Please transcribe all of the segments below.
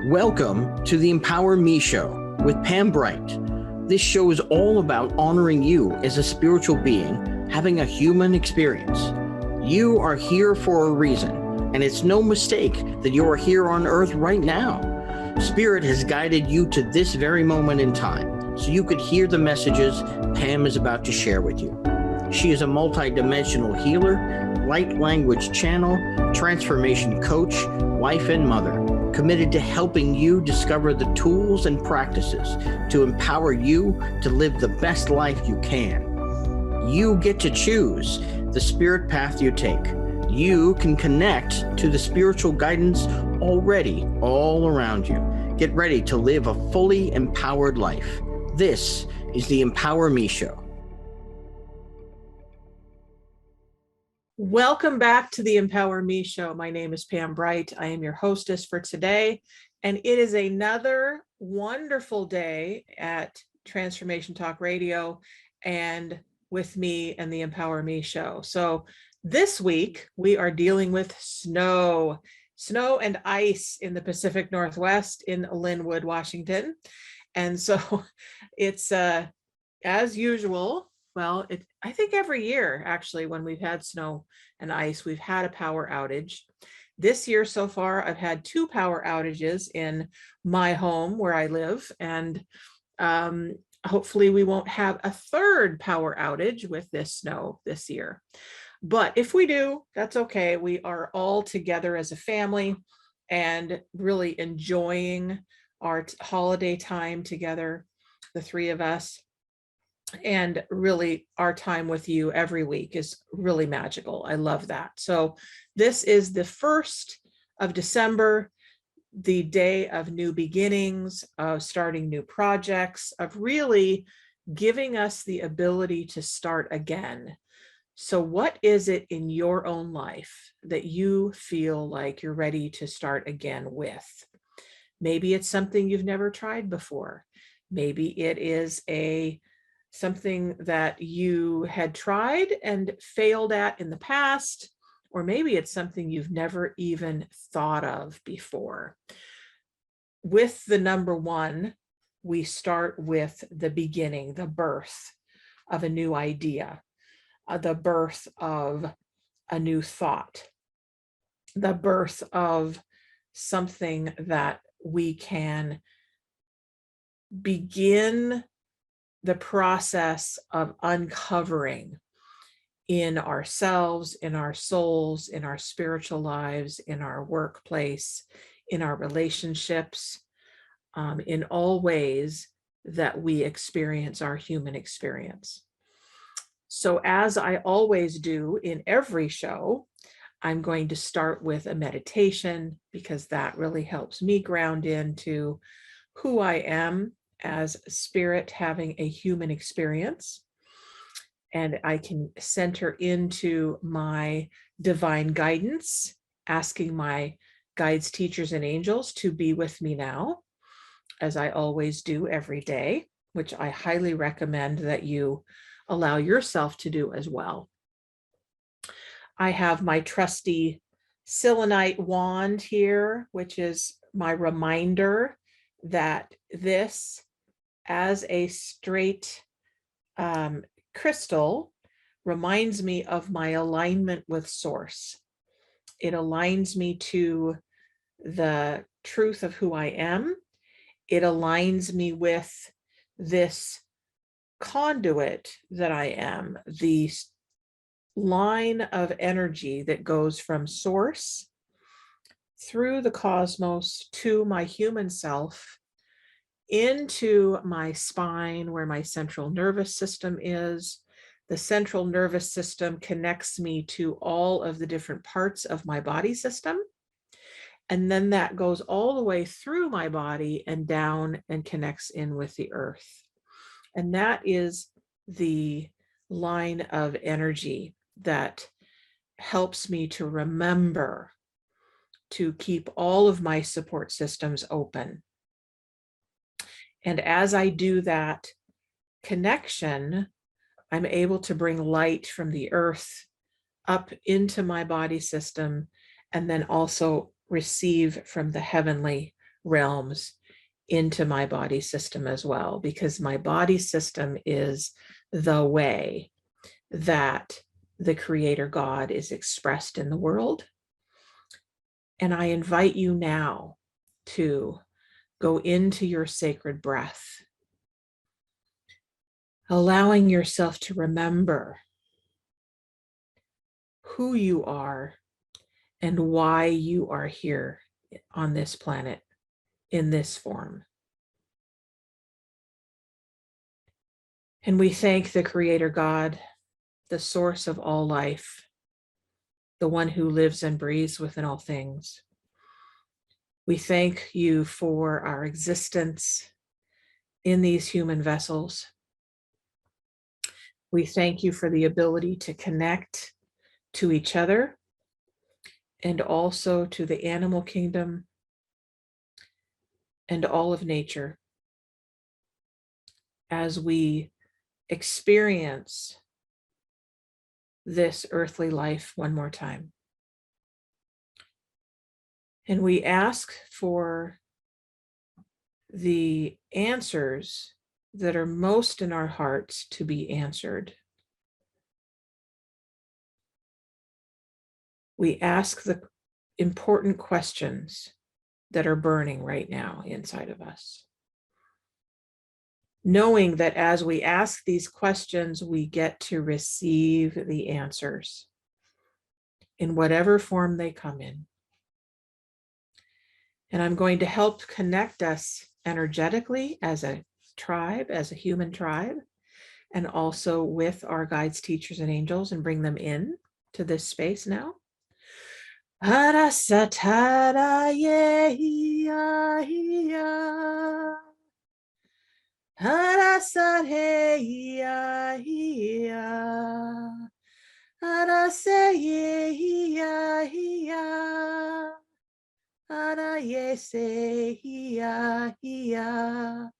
Welcome to the Empower Me Show with Pam Bright. This show is all about honoring you as a spiritual being, having a human experience. You are here for a reason, and it's no mistake that you are here on Earth right now. Spirit has guided you to this very moment in time, so you could hear the messages Pam is about to share with you. She is a multidimensional healer, light language channel, transformation coach, wife and mother, committed to helping you discover the tools and practices to empower you to live the best life you can. You get to choose the spirit path you take. You can connect to the spiritual guidance already all around you. Get ready to live a fully empowered life. This is the Empower Me Show. Welcome back to the Empower Me Show. My name is Pam Bright. I am your hostess for today, and it is another wonderful day at Transformation Talk Radio and with me and the Empower Me Show. So this week we are dealing with snow and ice in the Pacific Northwest in Linwood, Washington. And so it's as usual. Well, I think every year, actually, when we've had snow and ice, we've had a power outage. This year so far, I've had 2 power outages in my home where I live, and hopefully we won't have a 3rd power outage with this snow this year. But if we do, that's okay. We are all together as a family and really enjoying our holiday time together, the 3 of us. And really, our time with you every week is really magical. I love that. So this is the 1st of December, the day of new beginnings, of starting new projects, of really giving us the ability to start again. So what is it in your own life that you feel like you're ready to start again with? Maybe it's something you've never tried before. Maybe it is something that you had tried and failed at in the past, or maybe it's something you've never even thought of before. With the number 1, we start with the beginning, the birth of a new idea, the birth of a new thought, the birth of something that we can begin the process of uncovering in ourselves, in our souls, in our spiritual lives, in our workplace, in our relationships, in all ways that we experience our human experience. So as I always do in every show, I'm going to start with a meditation because that really helps me ground into who I am as spirit having a human experience. And I can center into my divine guidance, asking my guides, teachers, and angels to be with me now, as I always do every day, which I highly recommend that you allow yourself to do as well. I have my trusty selenite wand here, which is my reminder that this, as a straight crystal, reminds me of my alignment with Source. It aligns me to the truth of who I am. It aligns me with this conduit that I am, the line of energy that goes from Source through the cosmos to my human self, into my spine where my central nervous system is. The central nervous system connects me to all of the different parts of my body system. And then that goes all the way through my body and down and connects in with the earth. And that is the line of energy that helps me to remember to keep all of my support systems open. And as I do that connection, I'm able to bring light from the earth up into my body system, and then also receive from the heavenly realms into my body system as well, because my body system is the way that the Creator God is expressed in the world. And I invite you now to go into your sacred breath, allowing yourself to remember who you are and why you are here on this planet in this form. And we thank the Creator God, the source of all life, the one who lives and breathes within all things. We thank you for our existence in these human vessels. We thank you for the ability to connect to each other and also to the animal kingdom and all of nature as we experience this earthly life one more time. And we ask for the answers that are most in our hearts to be answered. We ask the important questions that are burning right now inside of us, knowing that as we ask these questions, we get to receive the answers in whatever form they come in. And I'm going to help connect us energetically as a tribe, as a human tribe, and also with our guides, teachers, and angels, and bring them in to this space now. Arasatara yehiya hiya. Arasare hiya hiya. Arase yehiya hiya. Arayese hiya hiya.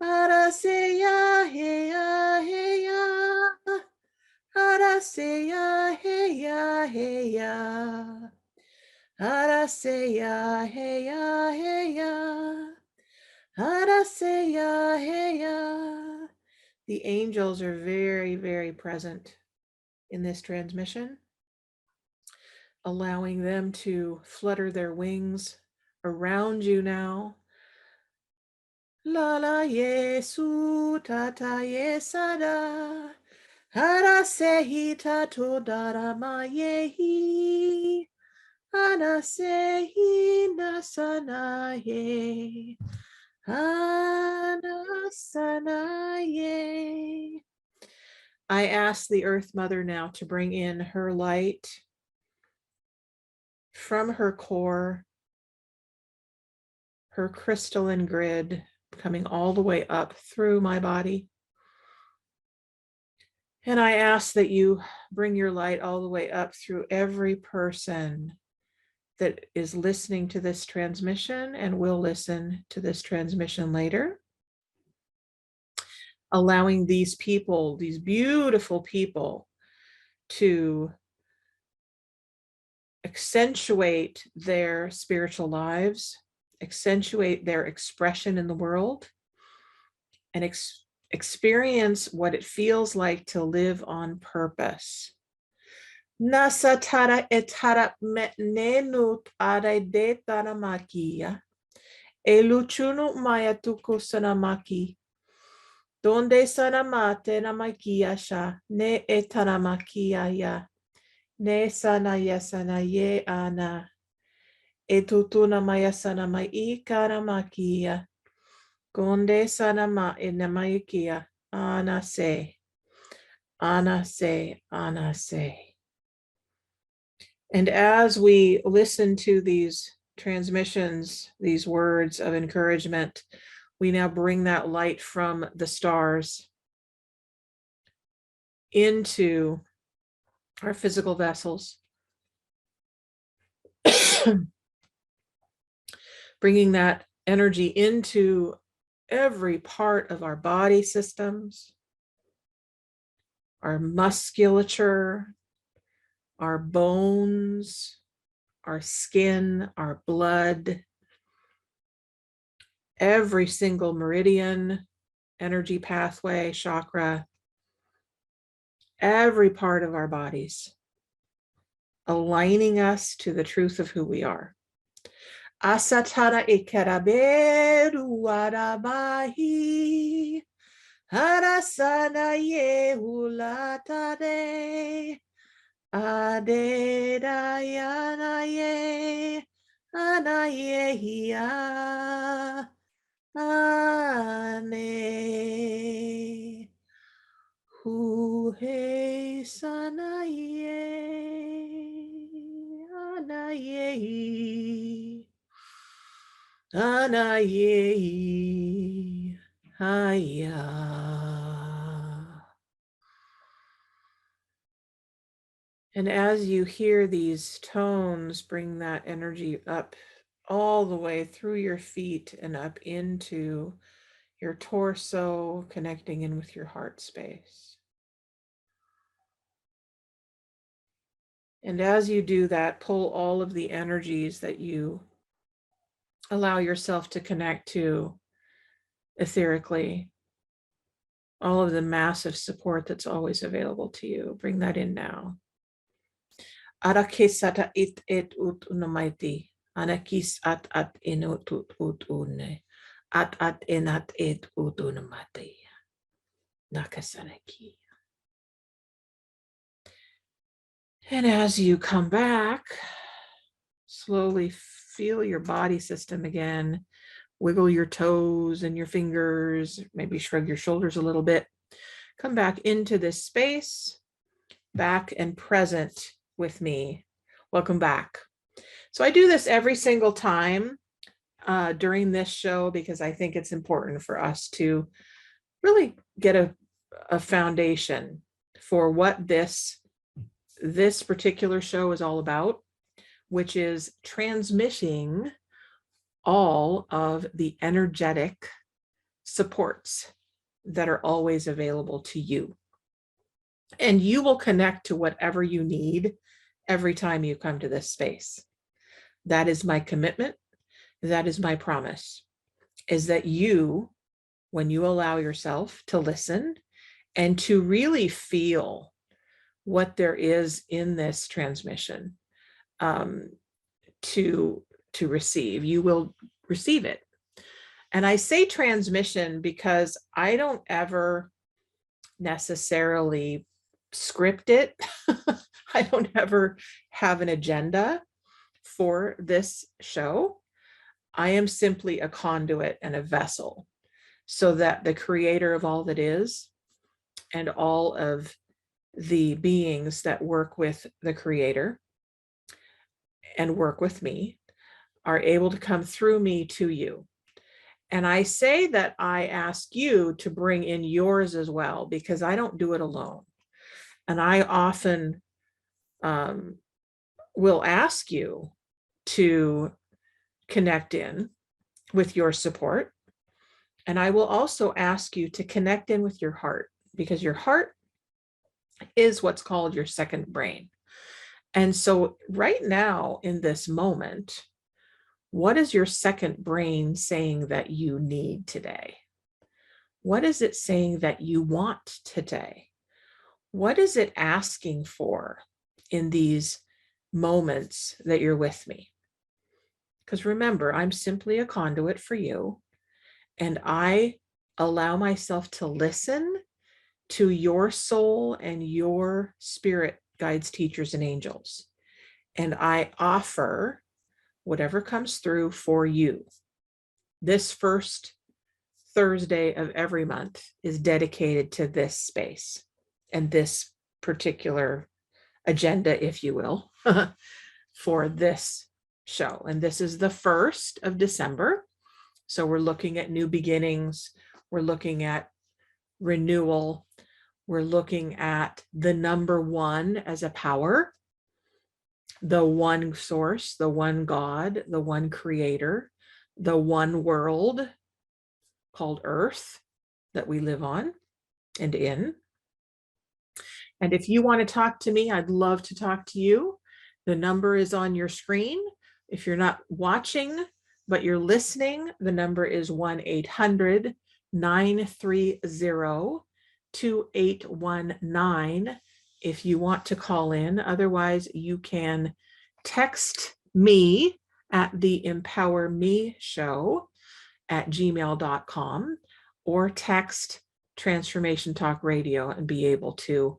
Araseya heya heya. Araseya heya heya. Araseya heya heya. Araseya heya. The angels are very, very present in this transmission, allowing them to flutter their wings around you now. Lala Yesu tata yesada. Arasehi tato darama yehi. Anasehi nasanaye. Anasanaye. I ask the Earth Mother now to bring in her light from her core, her crystalline grid coming all the way up through my body. And I ask that you bring your light all the way up through every person that is listening to this transmission and will listen to this transmission later, allowing these people, these beautiful people, to accentuate their spiritual lives, accentuate their expression in the world, and experience what it feels like to live on purpose. Nasatara etara menenut arede taramakia. Eluchunu mayatuku sanamaki. Donde sanamate namakia sha ne etaramakia ya. Ne sana yasana ye ana. Etutuna mayasana mai karamakia. Gonde sanama enamaikia. Anase. Anase. Anase. And as we listen to these transmissions, these words of encouragement, we now bring that light from the stars into our physical vessels, bringing that energy into every part of our body systems, our musculature, our bones, our skin, our blood, every single meridian, energy pathway, chakra, every part of our bodies, aligning us to the truth of who we are. Asatara ikeraberu arabahi, harasana yehulatare, adedayanaye, anayehia, ane, huhe sanaye, anayehi. Anaye, haya. And as you hear these tones, bring that energy up all the way through your feet and up into your torso, connecting in with your heart space. And as you do that, pull all of the energies that you allow yourself to connect to etherically, all of the massive support that's always available to you. Bring that in now. Arakisata it ut unamaiti. Anakis at inut ut une. At enat et ut unamati. Nakasanaki. And as you come back, slowly feel your body system again. Wiggle your toes and your fingers, maybe shrug your shoulders a little bit. Come back into this space, back and present with me. Welcome back. So I do this every single time during this show because I think it's important for us to really get a foundation for what this particular show is all about, which is transmitting all of the energetic supports that are always available to you. And you will connect to whatever you need every time you come to this space. That is my commitment. That is my promise, is that you, when you allow yourself to listen and to really feel what there is in this transmission, to receive, you will receive it. And I say transmission because I don't ever necessarily script it. I don't ever have an agenda for this show. I am simply a conduit and a vessel so that the creator of all that is and all of the beings that work with the creator and work with me are able to come through me to you. And I say that I ask you to bring in yours as well, because I don't do it alone. And I often will ask you to connect in with your support. And I will also ask you to connect in with your heart, because your heart is what's called your second brain. And so right now in this moment, what is your second brain saying that you need today? What is it saying that you want today? What is it asking for in these moments that you're with me? Because remember, I'm simply a conduit for you, and I allow myself to listen to your soul and your spirit guides, teachers, and angels. And I offer whatever comes through for you. This first Thursday of every month is dedicated to this space and this particular agenda, if you will, for this show. And this is the 1st of December. So we're looking at new beginnings. We're looking at renewal. We're looking at the number one as a power, the one source, the one God, the one creator, the one world, called Earth that we live on and in. And if you want to talk to me, I'd love to talk to you. The number is on your screen. If you're not watching, but you're listening, the number is 1-800-930-2819 if you want to call in. Otherwise, you can text me at the Empower Me Show at gmail.com or text Transformation Talk Radio and be able to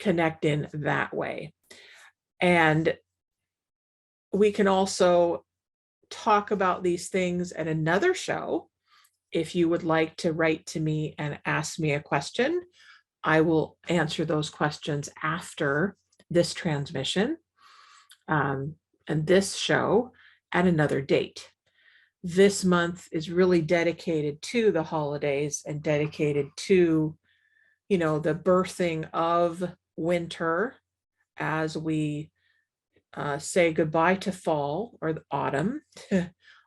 connect in that way. And we can also talk about these things at another show. If you would like to write to me and ask me a question, I will answer those questions after this transmission and this show at another date. This month is really dedicated to the holidays and dedicated to, you know, the birthing of winter as we say goodbye to fall or the autumn,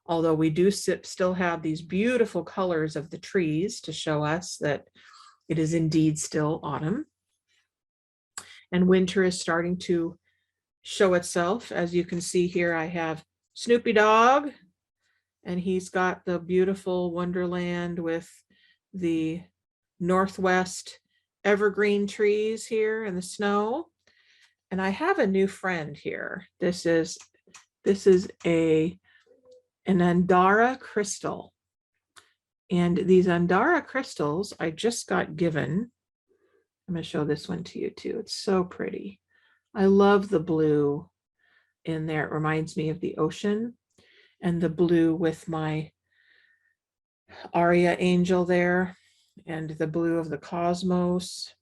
although we do still have these beautiful colors of the trees to show us that it is indeed still autumn. And winter is starting to show itself. As you can see here, I have Snoopy Dog, and he's got the beautiful Wonderland with the Northwest evergreen trees here and the snow. And I have a new friend here. This is an Andara crystal. And these Andara crystals I just got given. I'm going to show this one to you too. It's so pretty. I love the blue in there. It reminds me of the ocean, and the blue with my Aria angel there, and the blue of the cosmos,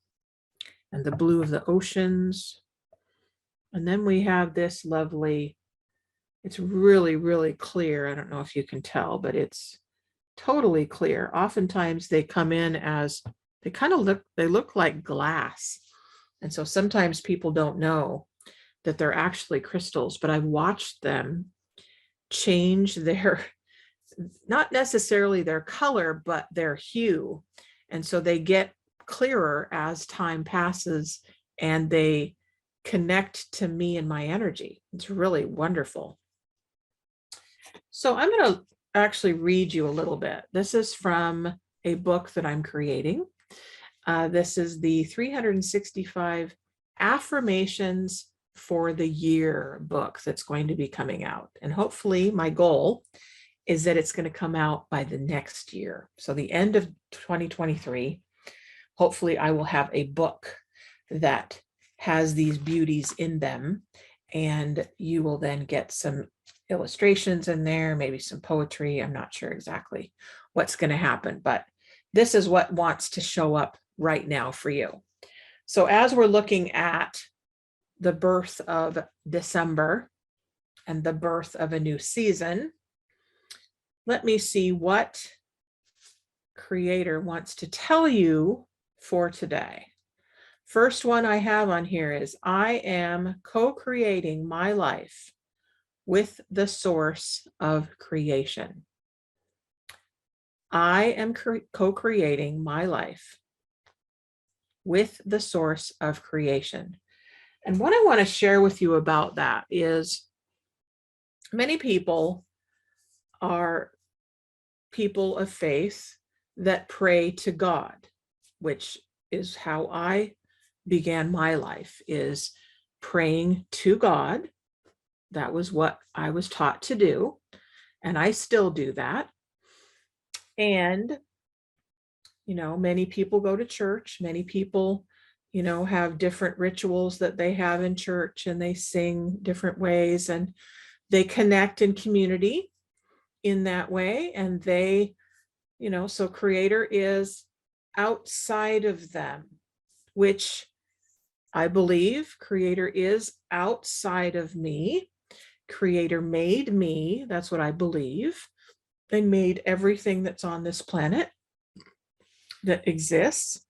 and the blue of the oceans. And then we have this lovely, it's really, really clear. I don't know if you can tell, but it's totally clear. Oftentimes they come in as, they kind of look like glass. And so sometimes people don't know that they're actually crystals, but I've watched them change their, not necessarily their color, but their hue. And so they get clearer as time passes and they connect to me and my energy. It's really wonderful. So I'm going to actually read you a little bit. This is from a book that I'm creating. This is the 365 affirmations for the year book that's going to be coming out. And hopefully my goal is that it's going to come out by the next year. So the end of 2023, hopefully I will have a book that has these beauties in them, and you will then get some illustrations in there, maybe some poetry. I'm not sure exactly what's going to happen, but this is what wants to show up right now for you. So as we're looking at the birth of December and the birth of a new season, let me see what Creator wants to tell you for today. First one I have on here is, I am co-creating my life with the source of creation. I am co-creating my life with the source of creation. And what I want to share with you about that is, many people are people of faith that pray to God, which is how I began my life, is praying to God. That was what I was taught to do, and I still do that. And, you know, many people go to church, many people, you know, have different rituals that they have in church, and they sing different ways, and they connect in community in that way. And they, you know, so Creator is outside of them, which I believe Creator is outside of me. Creator made me. That's what I believe. They made everything that's on this planet that exists,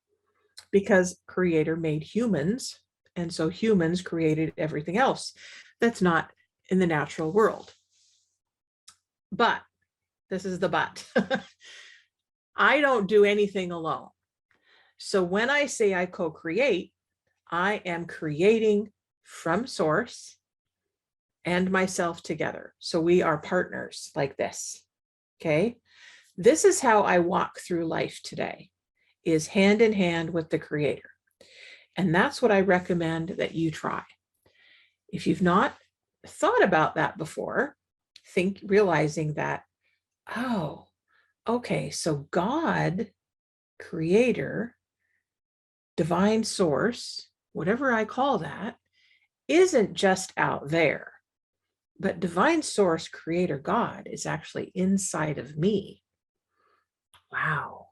because Creator made humans. And so humans created everything else that's not in the natural world. But This is the but. I don't do anything alone. So when I say I co-create, I am creating from source and myself together. So we are partners like this. Okay. This is how I walk through life today, is hand in hand with the creator. And that's what I recommend that you try. If you've not thought about that before, realizing that, oh, okay, so God, creator, divine source, whatever I call that, isn't just out there, but divine source, creator, God is actually inside of me. Wow.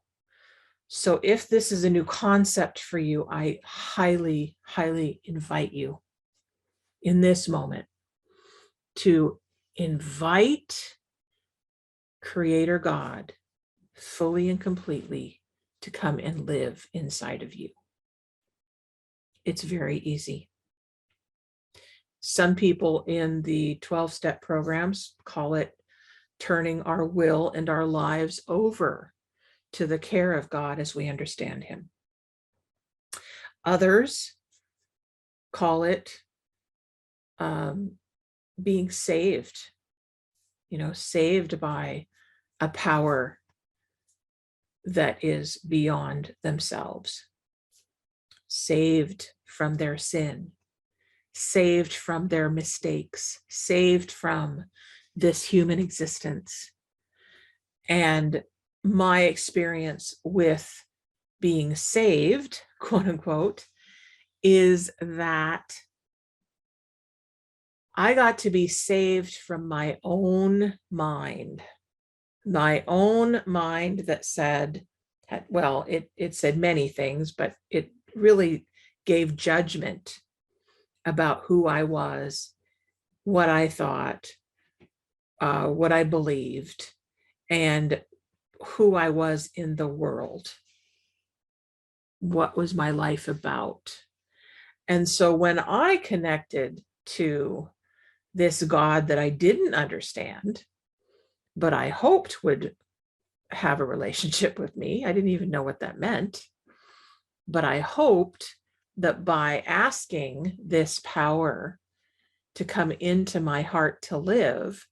So if this is a new concept for you, I highly, highly invite you in this moment to invite Creator God fully and completely to come and live inside of you. It's very easy. Some people in the 12-step programs call it turning our will and our lives over to the care of God as we understand him. Others call it being saved, saved by a power that is beyond themselves, saved from their sin, saved from their mistakes, saved from this human existence. And my experience with being saved, quote unquote, is that I got to be saved from my own mind that said, well, it said many things, but it really gave judgment about who I was, what I thought, what I believed, and who I was in the world. What was my life about? And so when I connected to this God that I didn't understand, but I hoped would have a relationship with me, I didn't even know what that meant, but I hoped that by asking this power to come into my heart to live,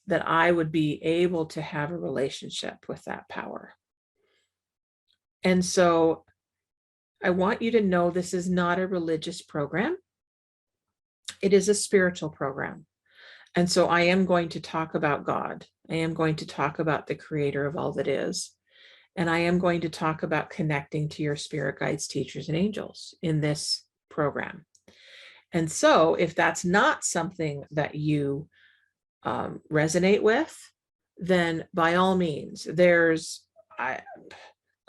that I would be able to have a relationship with that power. And so I want you to know this is not a religious program. It is a spiritual program. And so I am going to talk about God. I am going to talk about the creator of all that is. And I am going to talk about connecting to your spirit guides, teachers, and angels in this program. And so if that's not something that you resonate with, then by all means, there's a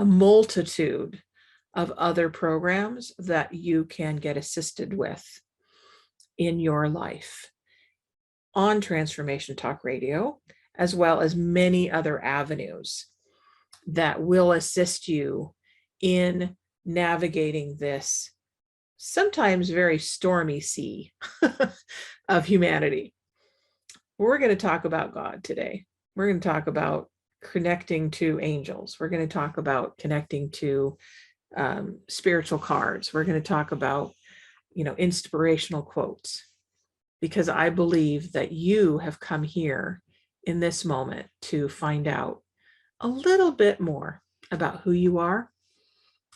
multitude of other programs that you can get assisted with in your life on Transformation Talk Radio, as well as many other avenues that will assist you in navigating this sometimes very stormy sea of humanity. We're going to talk about God today. We're going to talk about connecting to angels. We're going to talk about connecting to spiritual cards. We're going to talk about, inspirational quotes, because I believe that you have come here in this moment to find out a little bit more about who you are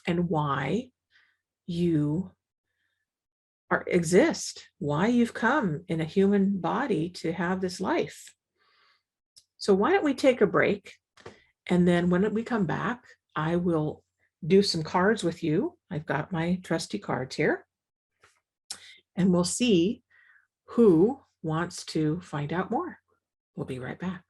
and why you exist, why you've come in a human body to have this life. So why don't we take a break? And then when we come back, I will do some cards with you. I've got my trusty cards here. And we'll see who wants to find out more. We'll be right back.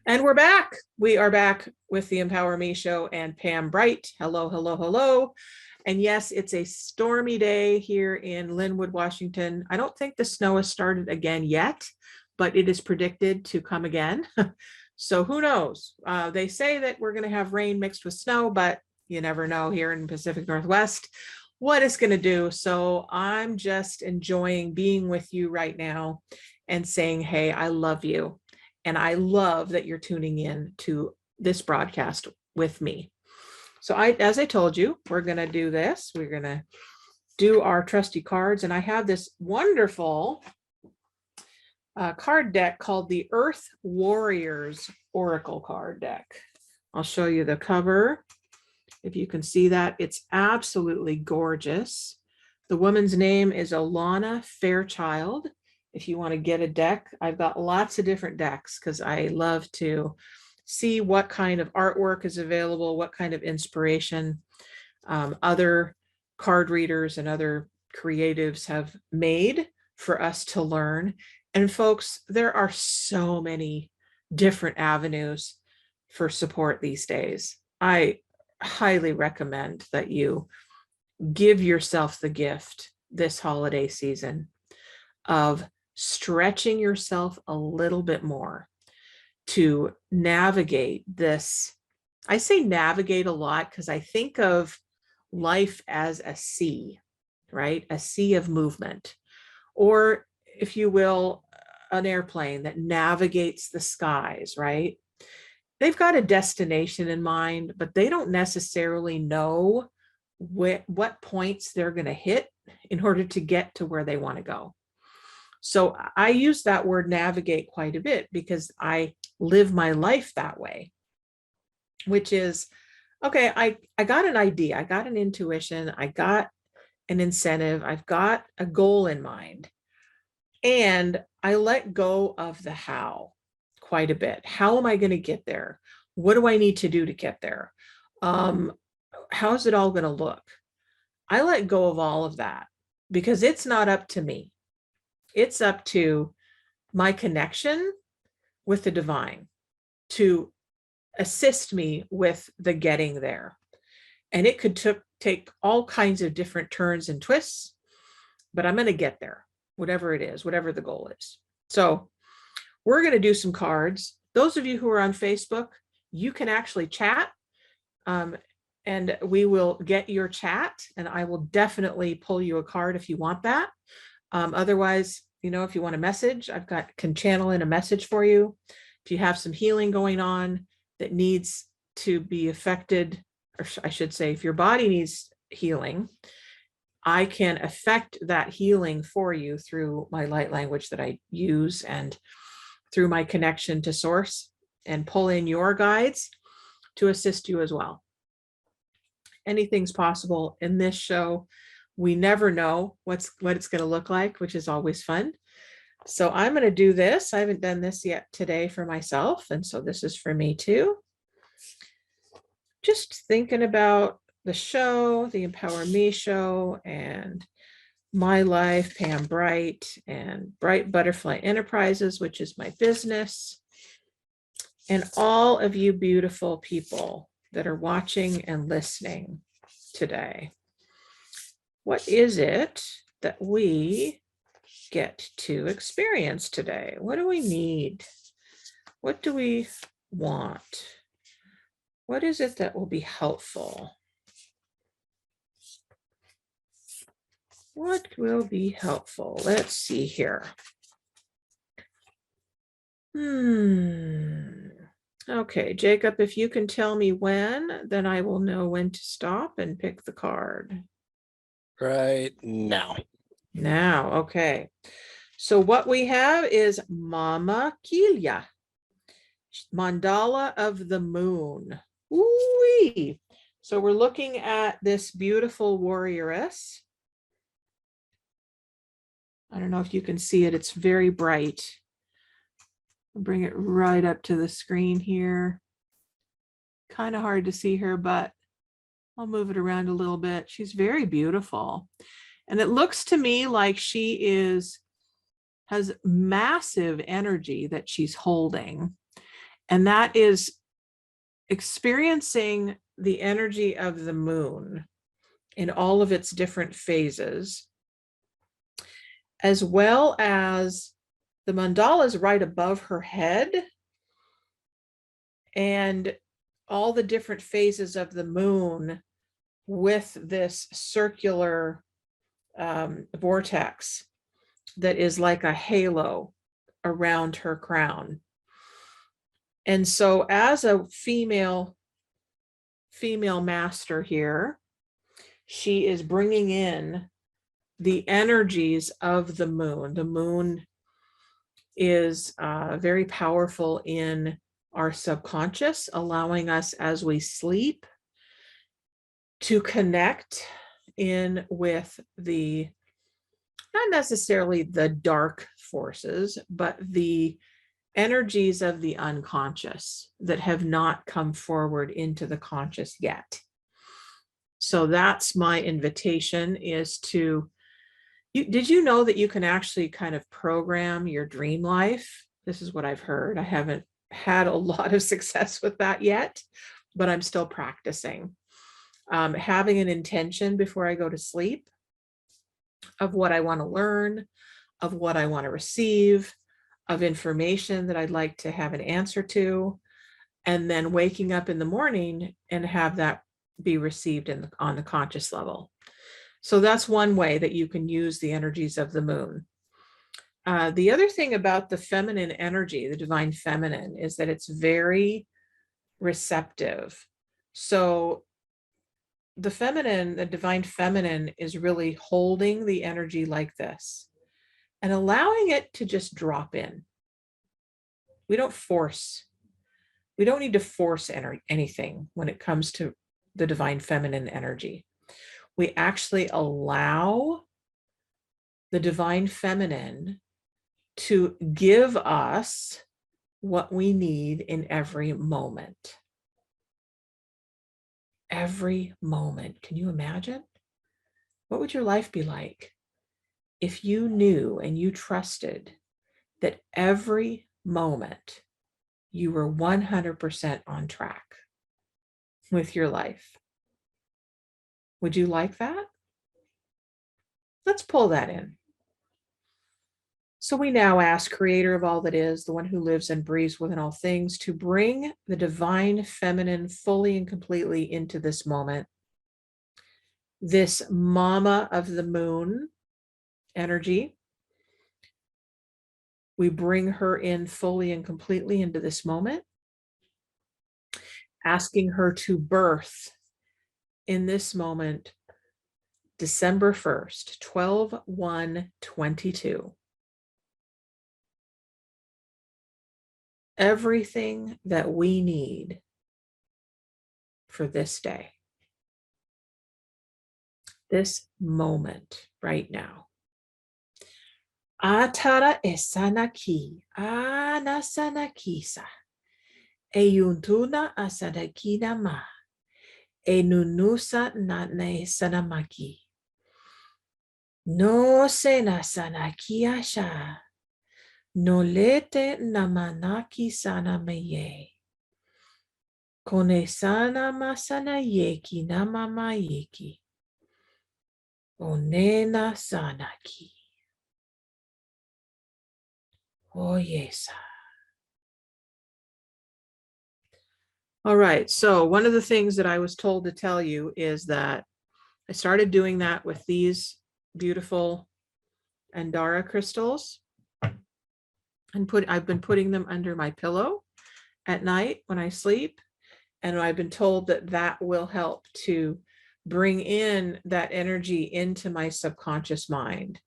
And we're back. We are back with the Empower Me Show and Pam Bright. Hello, hello, hello. And yes, it's a stormy day here in Linwood, Washington. I don't think the snow has started again yet, but it is predicted to come again. So who knows? They say that we're going to have rain mixed with snow, but you never know here in the Pacific Northwest. what it's going to do. So I'm just enjoying being with you right now and saying, hey, I love you. And I love that you're tuning in to this broadcast with me. So as I told you, we're going to do this. We're going to do our trusty cards. And I have this wonderful card deck called the Earth Warriors Oracle card deck. I'll show you the cover. If you can see that, it's absolutely gorgeous. The woman's name is Alana Fairchild. If you want to get a deck, I've got lots of different decks because I love to see what kind of artwork is available, what kind of inspiration other card readers and other creatives have made for us to learn. And folks, there are so many different avenues for support these days. I highly recommend that you give yourself the gift this holiday season of stretching yourself a little bit more to navigate this. I say navigate a lot because I think of life as a sea, right? A sea of movement, or if you will, an airplane that navigates the skies, right? They've got a destination in mind, but they don't necessarily know what points they're going to hit in order to get to where they want to go. So I use that word navigate quite a bit because I live my life that way, which is, okay, I got an idea, I got an intuition, I got an incentive, I've got a goal in mind, and I let go of the how quite a bit. How am I going to get there? What do I need to do to get there? How's it all going to look? I let go of all of that because it's not up to me. It's up to my connection with the divine to assist me with the getting there. And it could take all kinds of different turns and twists, but I'm going to get there, whatever it is, whatever the goal is. So we're going to do some cards. Those of you who are on Facebook, you can actually chat, and we will get your chat, and I will definitely pull you a card if you want that. Otherwise, if you want a message, can channel in a message for you. If you have some healing going on that needs to be affected, or I should say, if your body needs healing, I can affect that healing for you through my light language that I use and through my connection to source, and pull in your guides to assist you as well. Anything's possible in this show. We never know what it's going to look like, which is always fun. So I'm going to do this. I haven't done this yet today for myself, and so this is for me too. Just thinking about the show, the Empower Me show, and my life, Pam Bright, and Bright Butterfly Enterprises, which is my business, and all of you beautiful people that are watching and listening today. What is it that we get to experience today? What do we need? What do we want? What is it that will be helpful? What will be helpful? Let's see here. Okay, Jacob, if you can tell me when, then I will know when to stop and pick the card. Right now. Now, okay. So what we have is Mama Kilya, Mandala of the Moon. Ooh-wee. So we're looking at this beautiful warrioress. I don't know if you can see it. It's very bright. I'll bring it right up to the screen here. Kind of hard to see her, but I'll move it around a little bit. She's very beautiful. And it looks to me like she has massive energy that she's holding. And that is experiencing the energy of the moon in all of its different phases, as well as the mandala is right above her head, and all the different phases of the moon with this circular vortex that is like a halo around her crown. And so as a female master here, she is bringing in the energies of the moon. The moon is very powerful in our subconscious, allowing us as we sleep to connect in with the, not necessarily the dark forces, but the energies of the unconscious that have not come forward into the conscious yet. So that's my invitation, is to, did you know that you can actually kind of program your dream life? This is what I've heard. I haven't had a lot of success with that yet, but I'm still practicing. Having an intention before I go to sleep of what I want to learn, of what I want to receive, of information that I'd like to have an answer to, and then waking up in the morning and have that be received on the conscious level. So that's one way that you can use the energies of the moon. The other thing about the feminine energy, the divine feminine, is that it's very receptive. So the feminine, the divine feminine, is really holding the energy like this and allowing it to just drop in. We don't need to force anything when it comes to the divine feminine energy. We actually allow the divine feminine to give us what we need in every moment. Every moment. Can you imagine? What would your life be like if you knew and you trusted that every moment you were 100% on track with your life? Would you like that? Let's pull that in. So we now ask, Creator of all that is, the one who lives and breathes within all things, to bring the divine feminine fully and completely into this moment. This mama of the moon energy, we bring her in fully and completely into this moment, asking her to birth in this moment, December 1st, 12/1/22. Everything that we need for this day, this moment right now. Atara esanaki, anasanakisa, eyuntuna asadakina ma, enunusa nane sanamaki. No sena sanakia sha. Nolete namanaki sana meye. Kone sana masana yeki namama yeki. Onena sanaki. Oh yes. All right. So one of the things that I was told to tell you is that I started doing that with these beautiful Andara crystals. And I've been putting them under my pillow at night when I sleep. And I've been told that that will help to bring in that energy into my subconscious mind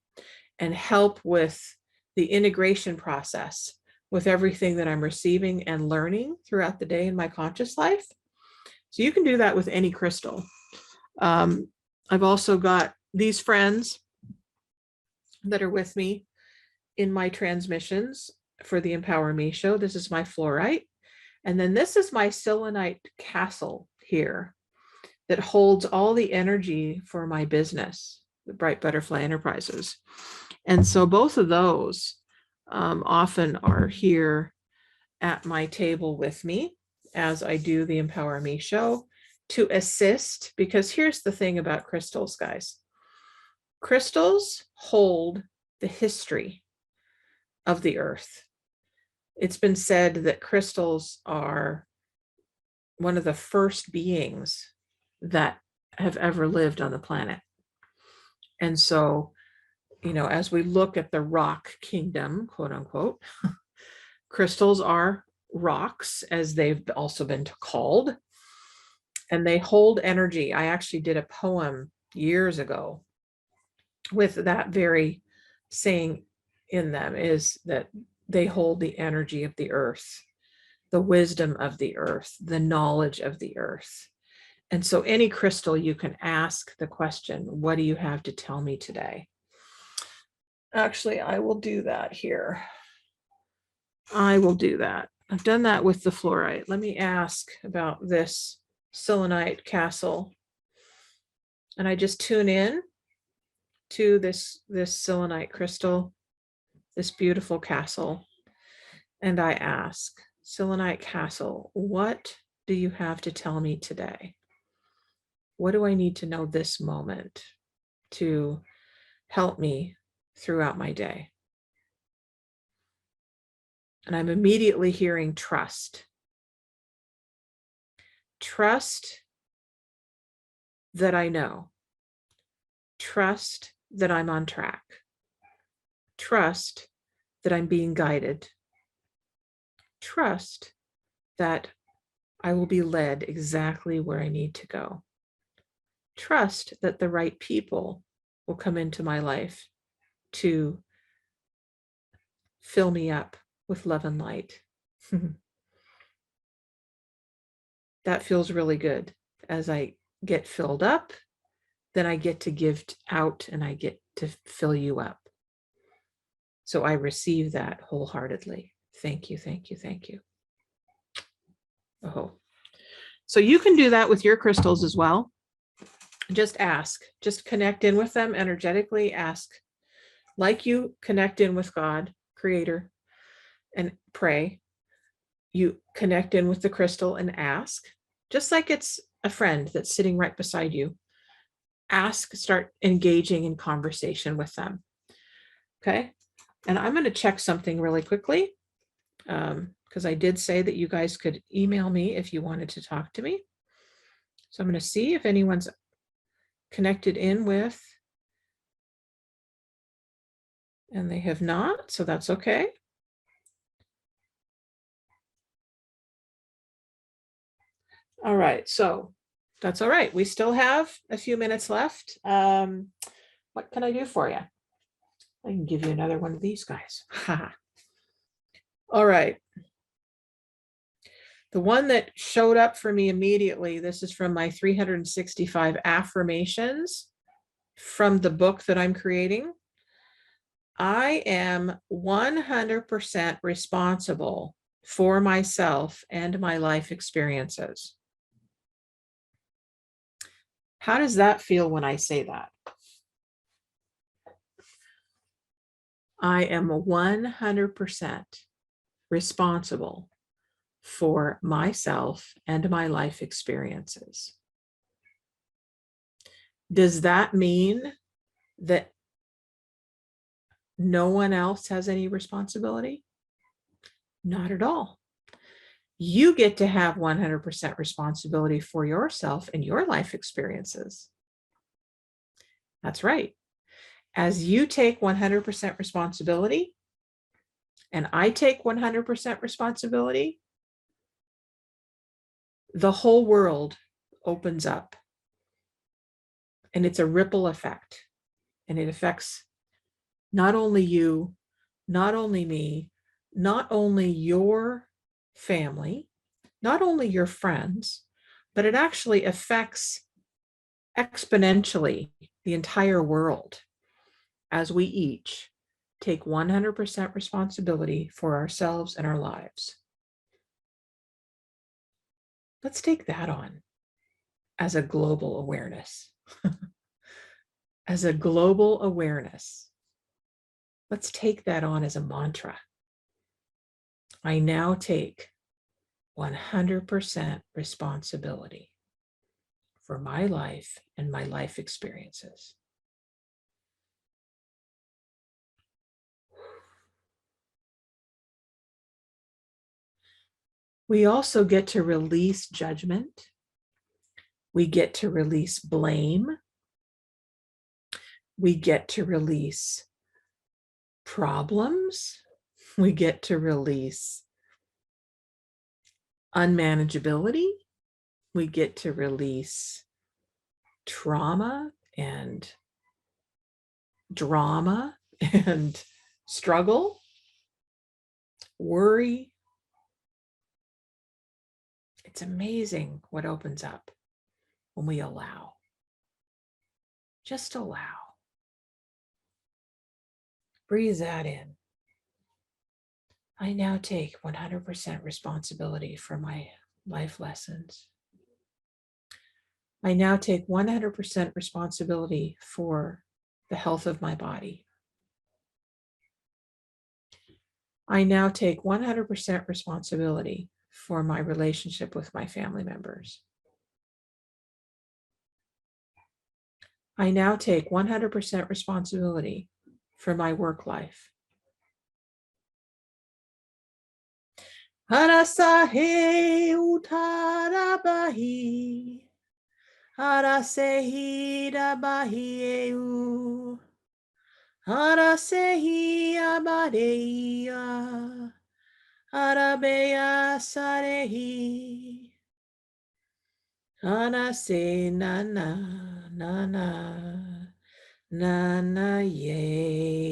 and help with the integration process with everything that I'm receiving and learning throughout the day in my conscious life. So you can do that with any crystal. I've also got these friends that are with me in my transmissions for the Empower Me show. This is my fluorite. And then this is my selenite castle here that holds all the energy for my business, the Bright Butterfly Enterprises. And so both of those often are here at my table with me as I do the Empower Me show to assist, because here's the thing about crystals, guys. Crystals hold the history of the earth. It's been said that crystals are one of the first beings that have ever lived on the planet. And so, as we look at the rock kingdom, quote unquote, crystals are rocks, as they've also been called, and they hold energy. I actually did a poem years ago with that very saying in them, is that they hold the energy of the earth, the wisdom of the earth, the knowledge of the earth. And so any crystal, you can ask the question, what do you have to tell me today? Actually, I will do that here. I will do that. I've done that with the fluorite. Let me ask about this selenite castle. And I just tune in to this selenite crystal, this beautiful castle. And I ask, selenite castle, what do you have to tell me today? What do I need to know this moment to help me throughout my day? And I'm immediately hearing trust. Trust that I know. Trust that I'm on track. Trust that I'm being guided. Trust that I will be led exactly where I need to go. Trust that the right people will come into my life to fill me up with love and light. That feels really good. As I get filled up, then I get to give out and I get to fill you up. So I receive that wholeheartedly. Thank you, thank you, thank you. Oh, so you can do that with your crystals as well. Just ask, just connect in with them energetically. Ask, like you connect in with God, Creator, and pray. You connect in with the crystal and ask, just like it's a friend that's sitting right beside you. Ask, start engaging in conversation with them. Okay. And I'm going to check something really quickly, because I did say that you guys could email me if you wanted to talk to me. So I'm going to see if anyone's connected in with, and they have not, so that's okay. All right, so that's all right. We still have a few minutes left. What can I do for you? I can give you another one of these guys. All right. The one that showed up for me immediately, this is from my 365 affirmations from the book that I'm creating. I am 100% responsible for myself and my life experiences. How does that feel when I say that? I am 100% responsible for myself and my life experiences. Does that mean that no one else has any responsibility? Not at all. You get to have 100% responsibility for yourself and your life experiences. That's right. As you take 100% responsibility, and I take 100% responsibility, the whole world opens up. And it's a ripple effect. And it affects not only you, not only me, not only your family, not only your friends, but it actually affects exponentially the entire world as we each take 100% responsibility for ourselves and our lives. Let's take that on as a global awareness. As a global awareness. Let's take that on as a mantra. I now take 100% responsibility for my life and my life experiences. We also get to release judgment We get to release blame. We get to release problems. We get to release unmanageability. We get to release trauma and drama and struggle, worry. It's amazing what opens up when we allow. Just allow. Breathe that in. I now take 100% responsibility for my life lessons. I now take 100% responsibility for the health of my body. I now take 100% responsibility for my relationship with my family members. I now take 100% responsibility for my work life. Harasahe utarabahi, harasehi dabahieu, harasehi abadeia, harabeya sarehi, hanase nana, nana, nana ye.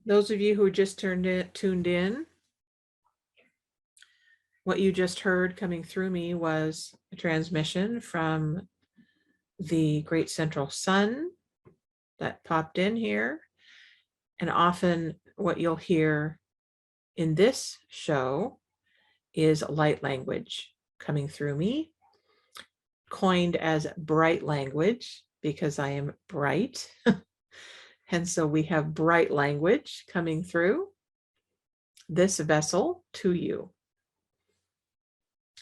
Those of you who just tuned in, what you just heard coming through me was a transmission from the Great Central Sun that popped in here. And often what you'll hear in this show is light language coming through me, coined as bright language because I am bright. And so we have bright language coming through this vessel to you.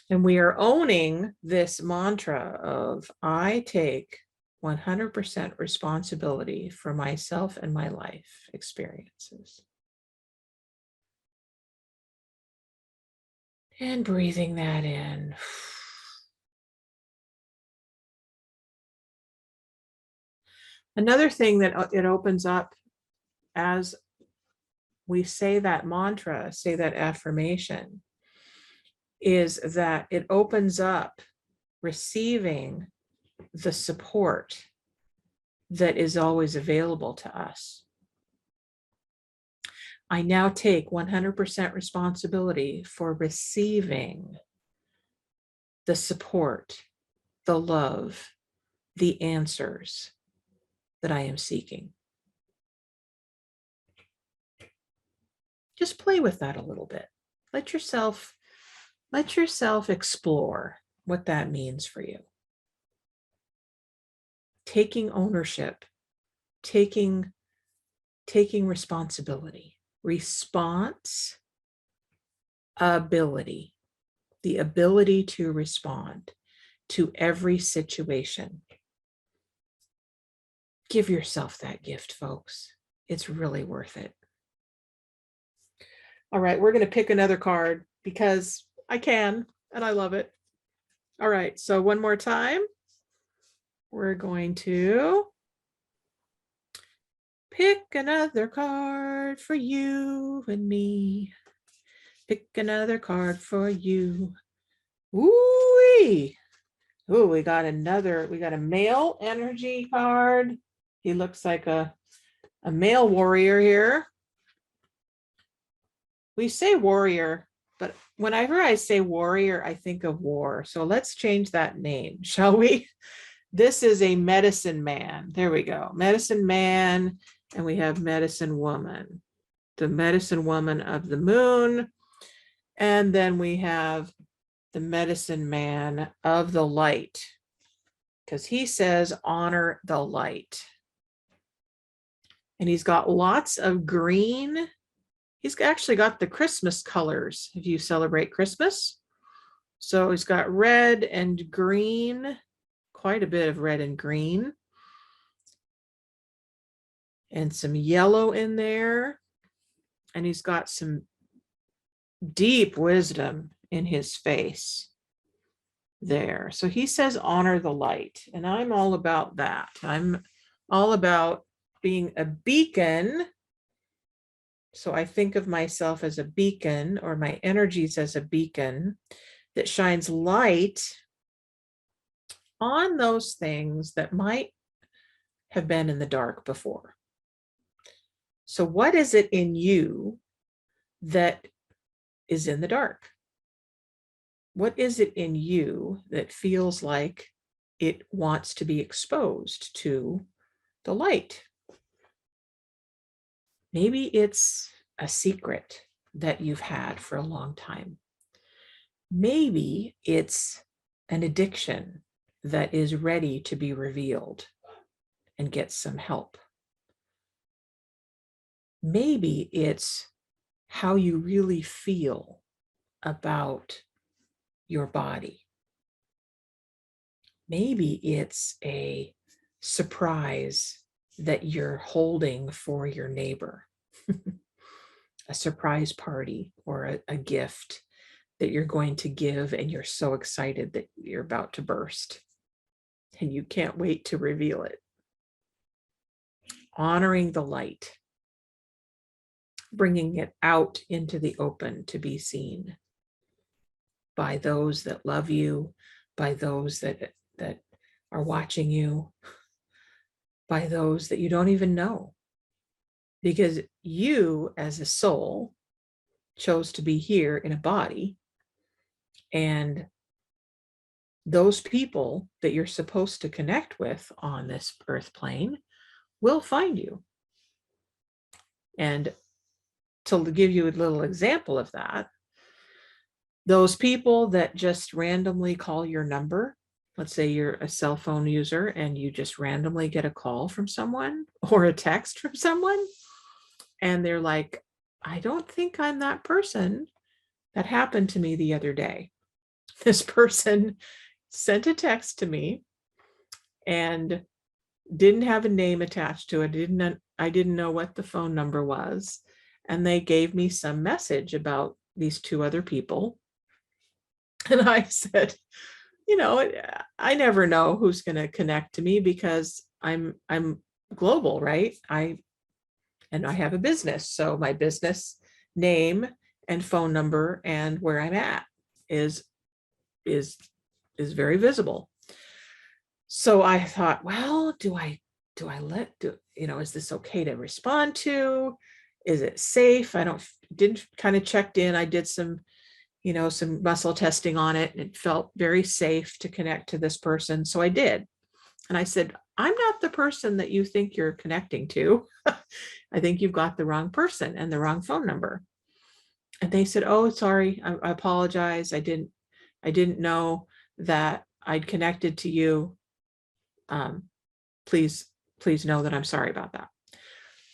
And we are owning this mantra of I take 100% responsibility for myself and my life experiences. And breathing that in. Another thing that it opens up as we say that mantra, say that affirmation, is that it opens up receiving the support that is always available to us. I now take 100% responsibility for receiving the support, the love, the answers that I am seeking. Just play with that a little bit. Let yourself explore what that means for you. Taking ownership, taking responsibility, response ability, the ability to respond to every situation. Give yourself that gift, folks. It's really worth it. All right, we're going to pick another card because I can, and I love it. All right, so one more time. We're going to pick another card for you and me. Pick another card for you. Ooh-wee. Ooh, we got a male energy card. He looks like a male warrior here. We say warrior, but whenever I say warrior, I think of war. So let's change that name, shall we? This is a medicine man. There we go. Medicine man, and we have medicine woman. The medicine woman of the moon. And then we have the medicine man of the light, because he says honor the light. And he's got lots of green. He's actually got the Christmas colors if you celebrate Christmas. So he's got red and green, quite a bit of red and green, and some yellow in there. And he's got some deep wisdom in his face there. So he says, honor the light. And I'm all about that. I'm all about being a beacon. So I think of myself as a beacon, or my energies as a beacon that shines light on those things that might have been in the dark before. So what is it in you that is in the dark? What is it in you that feels like it wants to be exposed to the light? Maybe it's a secret that you've had for a long time. Maybe it's an addiction that is ready to be revealed and get some help. Maybe it's how you really feel about your body. Maybe it's a surprise that you're holding for your neighbor, a surprise party or a gift that you're going to give, and you're so excited that you're about to burst and you can't wait to reveal it. Honoring the light, bringing it out into the open to be seen by those that love you, by those that are watching you, by those that you don't even know. Because you as a soul chose to be here in a body, and those people that you're supposed to connect with on this earth plane will find you. And to give you a little example of that, those people that just randomly call your number, let's say you're a cell phone user and you just randomly get a call from someone or a text from someone, and they're like, I don't think I'm that person. That happened to me the other day. This person sent a text to me and didn't have a name attached to it. I didn't know what the phone number was. And they gave me some message about these two other people. And I said, I never know who's going to connect to me because I'm global, right? I have a business. So my business name and phone number and where I'm at is very visible. So I thought, well, is this okay to respond to? Is it safe? Didn't kind of checked in. I did some muscle testing on it, and it felt very safe to connect to this person. So I did. And I said, I'm not the person that you think you're connecting to. I think you've got the wrong person and the wrong phone number. And they said, oh, sorry, I apologize. I didn't know that I'd connected to you. Please know that I'm sorry about that.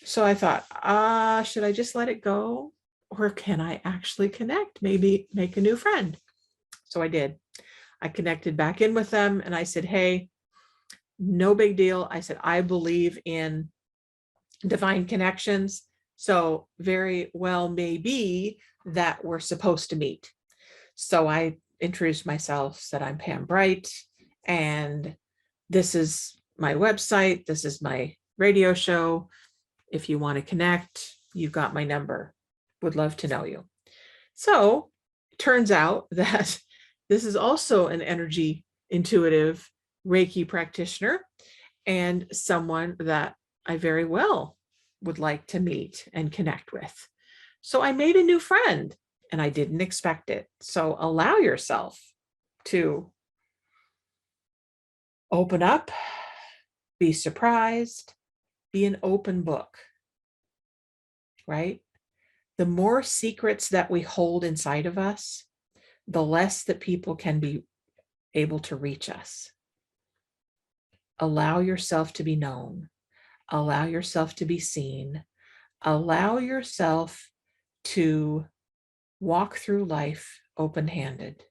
So I thought, should I just let it go? Or can I actually connect? Maybe make a new friend. So I did. I connected back in with them and I said, hey, no big deal. I said, I believe in divine connections. So very well may be that we're supposed to meet. So I introduced myself, said I'm Pam Bright, and this is my website. This is my radio show. If you want to connect, you've got my number. Would love to know you. So it turns out that this is also an energy intuitive Reiki practitioner and someone that I very well would like to meet and connect with. So I made a new friend and I didn't expect it. So allow yourself to open up, be surprised, be an open book, right? The more secrets that we hold inside of us, the less that people can be able to reach us. Allow yourself to be known. Allow yourself to be seen. Allow yourself to walk through life open-handed.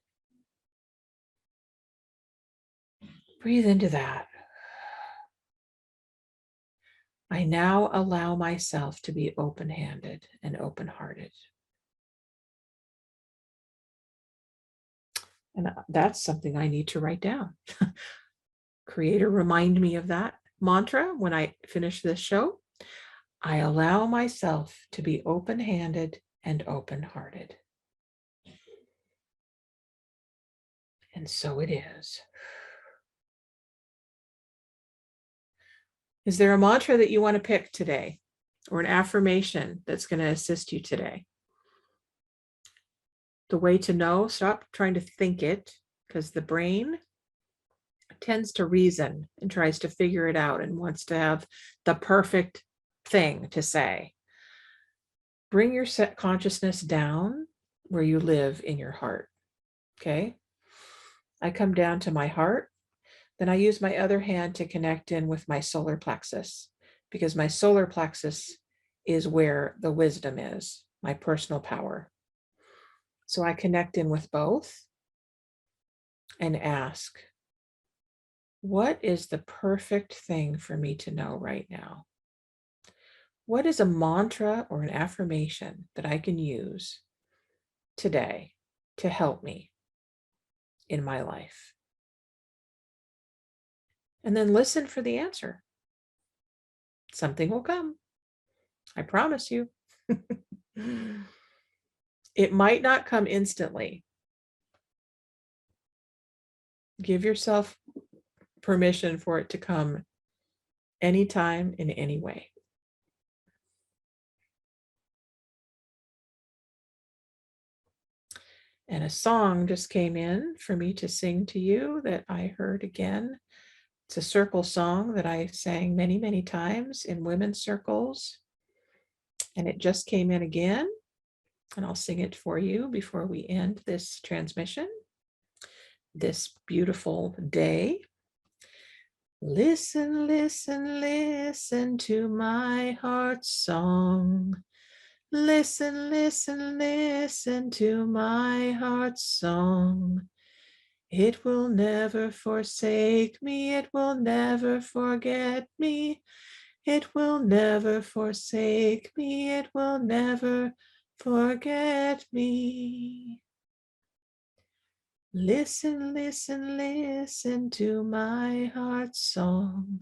Breathe into that. I now allow myself to be open-handed and open-hearted. And that's something I need to write down. Creator, remind me of that mantra when I finish this show. I allow myself to be open-handed and open-hearted. And so it is. Is there a mantra that you want to pick today, or an affirmation that's going to assist you today? The way to know, stop trying to think it, because the brain tends to reason and tries to figure it out and wants to have the perfect thing to say. Bring your consciousness down where you live in your heart. Okay? I come down to my heart, then I use my other hand to connect in with my solar plexus, because my solar plexus is where the wisdom is, my personal power. So I connect in with both and ask, what is the perfect thing for me to know right now? What is a mantra or an affirmation that I can use today to help me in my life? And then listen for the answer. Something will come. I promise you. It might not come instantly. Give yourself permission for it to come anytime, in any way. And a song just came in for me to sing to you that I heard again. It's a circle song that I sang many, many times in women's circles. And it just came in again. And I'll sing it for you before we end this transmission, this beautiful day. Listen, listen, listen to my heart's song. Listen, listen, listen to my heart's song. It will never forsake me. It will never forget me. It will never forsake me. It will never forget me. Listen, listen, listen to my heart's song.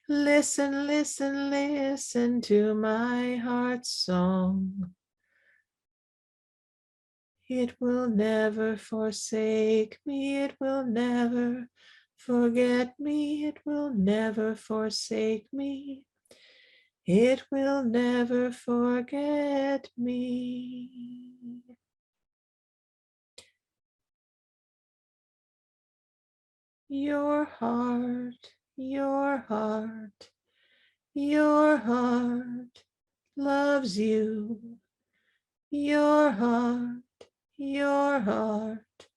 Listen, listen, listen to my heart's song. It will never forsake me. It will never forget me. It will never forsake me. It will never forget me. Your heart, your heart, your heart loves you. Your heart, your heart,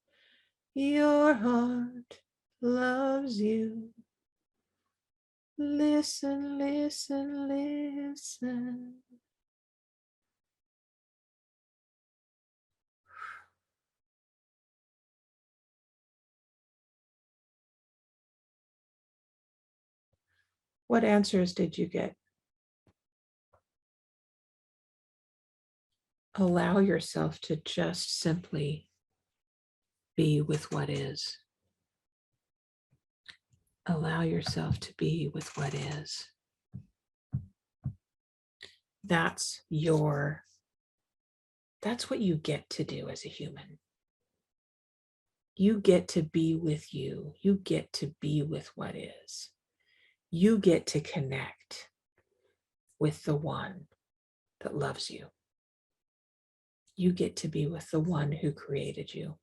your heart loves you. Listen, listen, listen. What answers did you get? Allow yourself to just simply be with what is. Allow yourself to be with what is. That's what you get to do as a human. You get to be with you. You get to be with what is. You get to connect with the one that loves you. You get to be with the one who created you.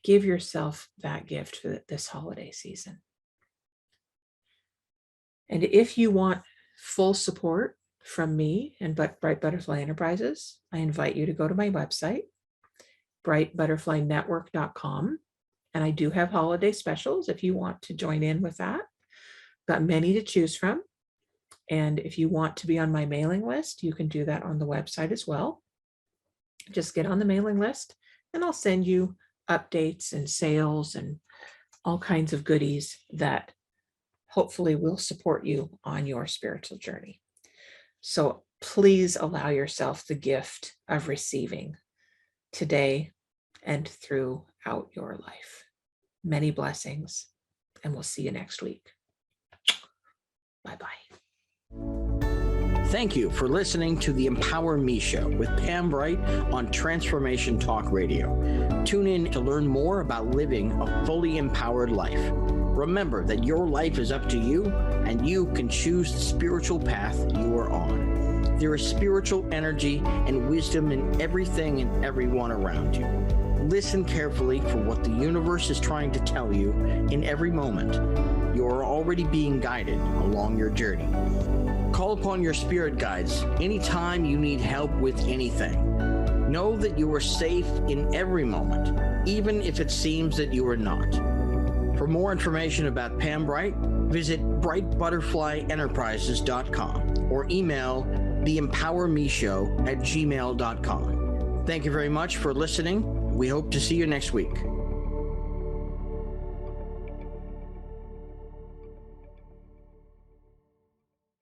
Give yourself that gift for this holiday season. And if you want full support from me and Bright Butterfly Enterprises, I invite you to go to my website, brightbutterflynetwork.com. And I do have holiday specials if you want to join in with that. Got many to choose from. And if you want to be on my mailing list, you can do that on the website as well. Just get on the mailing list and I'll send you updates and sales and all kinds of goodies that hopefully will support you on your spiritual journey. So please allow yourself the gift of receiving today and through out your life. Many blessings, and we'll see you next week. Bye-bye. Thank you for listening to the Empower Me Show with Pam Bright on Transformation Talk Radio. Tune in to learn more about living a fully empowered life. Remember that your life is up to you, and you can choose the spiritual path you are on. There is spiritual energy and wisdom in everything and everyone around you. Listen carefully for what the universe is trying to tell you in every moment. You are already being guided along your journey. Call upon your spirit guides anytime you need help with anything. Know that you are safe in every moment, even if it seems that you are not. For more information about Pam Bright, visit brightbutterflyenterprises.com or email theempowermeshow@gmail.com. Thank you very much for listening. We hope to see you next week.